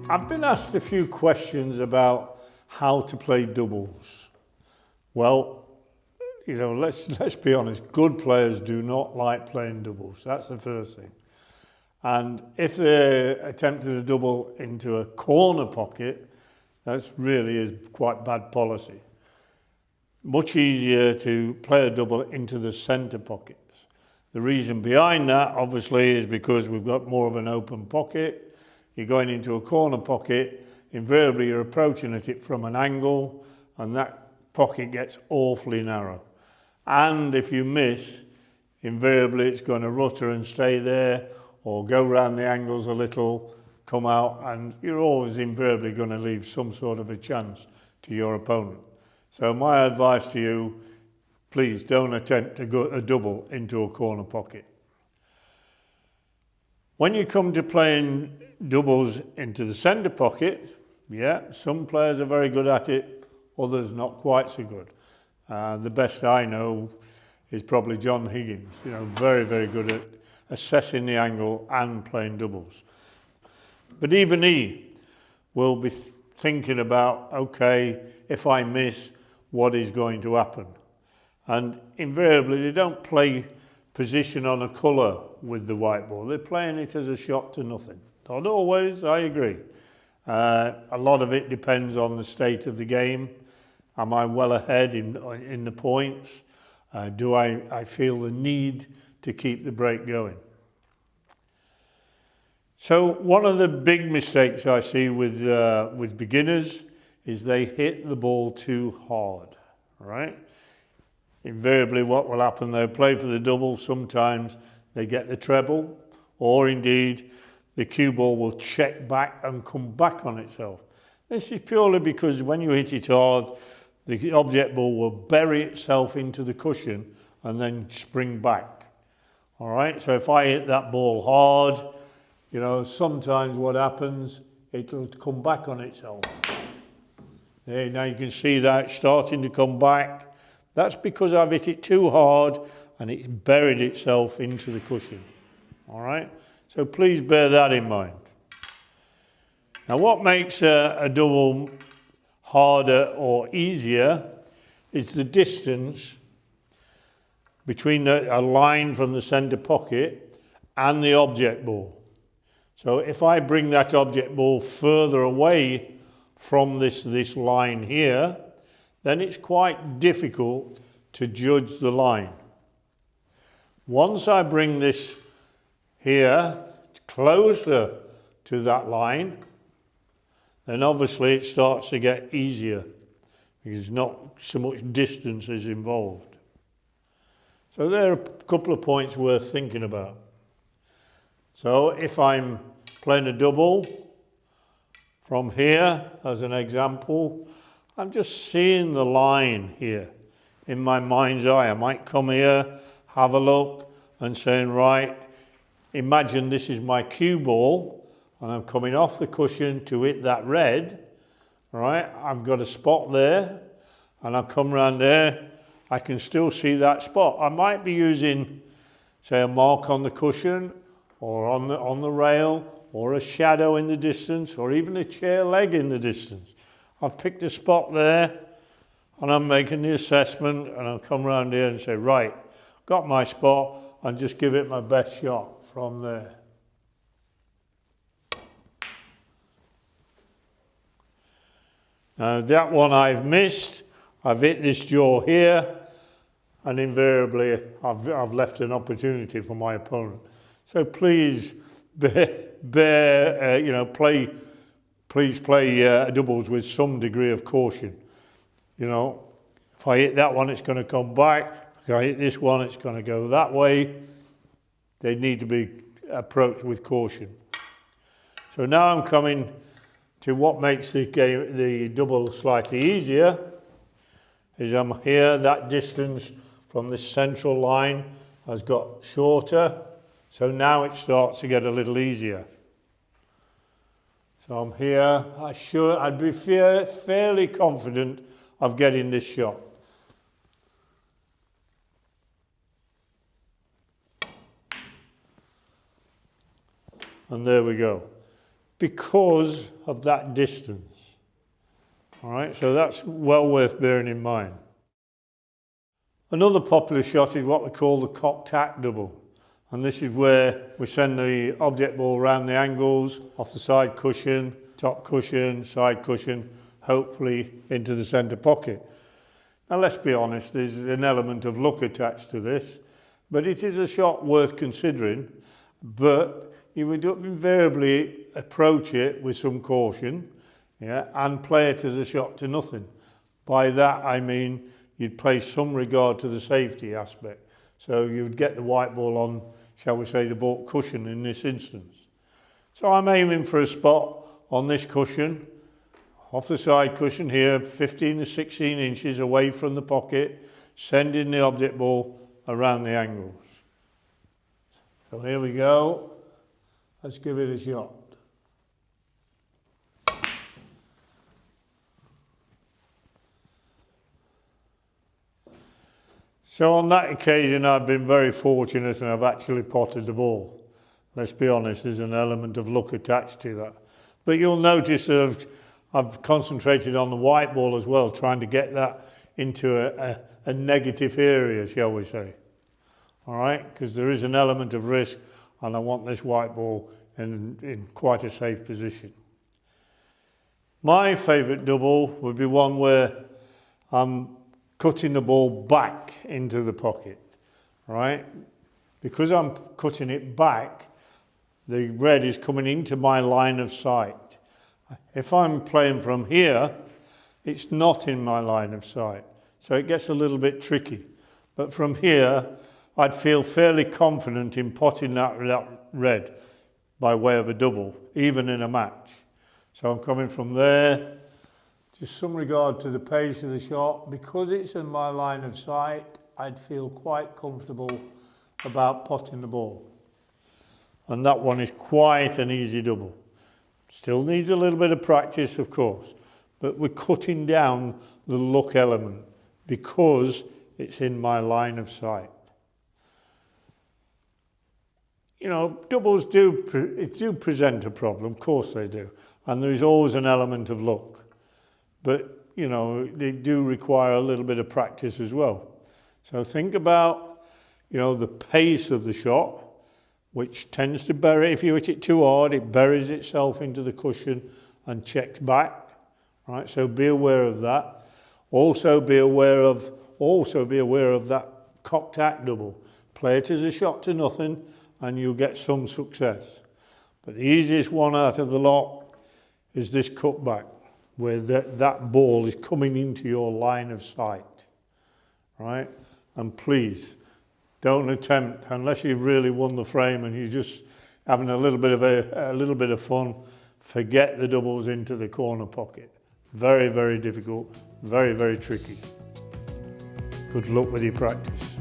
I've been asked a few questions about how to play doubles. Well, let's be honest, good players do not like playing doubles. That's the first thing. And if they're attempting a double into a corner pocket, that really is quite bad policy. Much easier to play a double into the centre pockets. The reason behind that, obviously, is because we've got more of an open pocket. You're going into a corner pocket, invariably you're approaching at it from an angle, and that pocket gets awfully narrow. And if you miss, invariably it's going to rutter and stay there, or go round the angles a little, come out, and you're always invariably going to leave some sort of a chance to your opponent. So my advice to you, please don't attempt to go a double into a corner pocket. When you come to playing doubles into the centre pocket, yeah, some players are very good at it, others not quite so good. The best I know is probably John Higgins, very, very good at assessing the angle and playing doubles. But even he will be thinking about, okay, if I miss, what is going to happen? And invariably they don't play position on a colour with the white ball. They're playing it as a shot to nothing. Not always, I agree. A lot of it depends on the state of the game. Am I well ahead in the points? Do I feel the need to keep the break going? So one of the big mistakes I see with beginners is they hit the ball too hard, right? Invariably what will happen, they'll play for the double, sometimes they get the treble, or indeed the cue ball will check back and come back on itself. This is purely because when you hit it hard, the object ball will bury itself into the cushion and then spring back. All right, so if I hit that ball hard, sometimes what happens, it'll come back on itself. There, now you can see that starting to come back. That's because I've hit it too hard and it's buried itself into the cushion. All right, so please bear that in mind. Now what makes a double harder or easier is the distance between a line from the centre pocket and the object ball. So if I bring that object ball further away from this line here, then it's quite difficult to judge the line. Once I bring this here closer to that line, then obviously it starts to get easier because not so much distance is involved. So there are a couple of points worth thinking about. So if I'm playing a double from here as an example, I'm just seeing the line here in my mind's eye. I might come here, have a look and saying, right, imagine this is my cue ball and I'm coming off the cushion to hit that red, right? I've got a spot there and I come around there, I can still see that spot. I might be using, say, a mark on the cushion or on the rail or a shadow in the distance or even a chair leg in the distance. I've picked a spot there and I'm making the assessment and I'll come around here and say, right, got my spot and just give it my best shot from there. Now that one I've missed, I've hit this jaw here and invariably I've left an opportunity for my opponent. So please please play doubles with some degree of caution. If I hit that one, it's going to come back. If I hit this one, it's going to go that way. They need to be approached with caution. So now I'm coming to what makes the double slightly easier. Is I'm here, that distance from this central line has got shorter. So now it starts to get a little easier. So I'm here, I'd be fairly confident of getting this shot. And there we go. because of that distance. All right, so that's well worth bearing in mind. Another popular shot is what we call the cocked tack double. And this is where we send the object ball around the angles, off the side cushion, top cushion, side cushion, hopefully into the centre pocket. Now let's be honest, there's an element of luck attached to this, but it is a shot worth considering, but you would invariably approach it with some caution, yeah, and play it as a shot to nothing. By that I mean you'd place some regard to the safety aspect. So you would get the white ball on, shall we say, the baulk cushion in this instance. So I'm aiming for a spot on this cushion, off the side cushion here, 15 to 16 inches away from the pocket, sending the object ball around the angles. So here we go. Let's give it a shot. So on that occasion, I've been very fortunate and I've actually potted the ball. Let's be honest, there's an element of luck attached to that. But you'll notice that I've concentrated on the white ball as well, trying to get that into a negative area, shall we say. All right, because there is an element of risk and I want this white ball in quite a safe position. My favourite double would be one where I'm cutting the ball back into the pocket, right? Because I'm cutting it back, the red is coming into my line of sight. If I'm playing from here, it's not in my line of sight, so it gets a little bit tricky. But from here, I'd feel fairly confident in potting that red by way of a double, even in a match. So I'm coming from there. Just some regard to the pace of the shot. Because it's in my line of sight, I'd feel quite comfortable about potting the ball. And that one is quite an easy double. Still needs a little bit of practice, of course, but we're cutting down the luck element because it's in my line of sight. You know, doubles do present a problem, of course they do, and there is always an element of luck. But, you know, they do require a little bit of practice as well. So think about, you know, the pace of the shot, which tends to bury, if you hit it too hard, it buries itself into the cushion and checks back, right? So be aware of that. Also be aware of that cocked tack double. Play it as a shot to nothing and you'll get some success. But the easiest one out of the lot is this cutback, where that ball is coming into your line of sight, right? And please, don't attempt, unless you've really won the frame and you're just having a little bit of fun, forget the doubles into the corner pocket. Very, very difficult, very, very tricky. Good luck with your practice.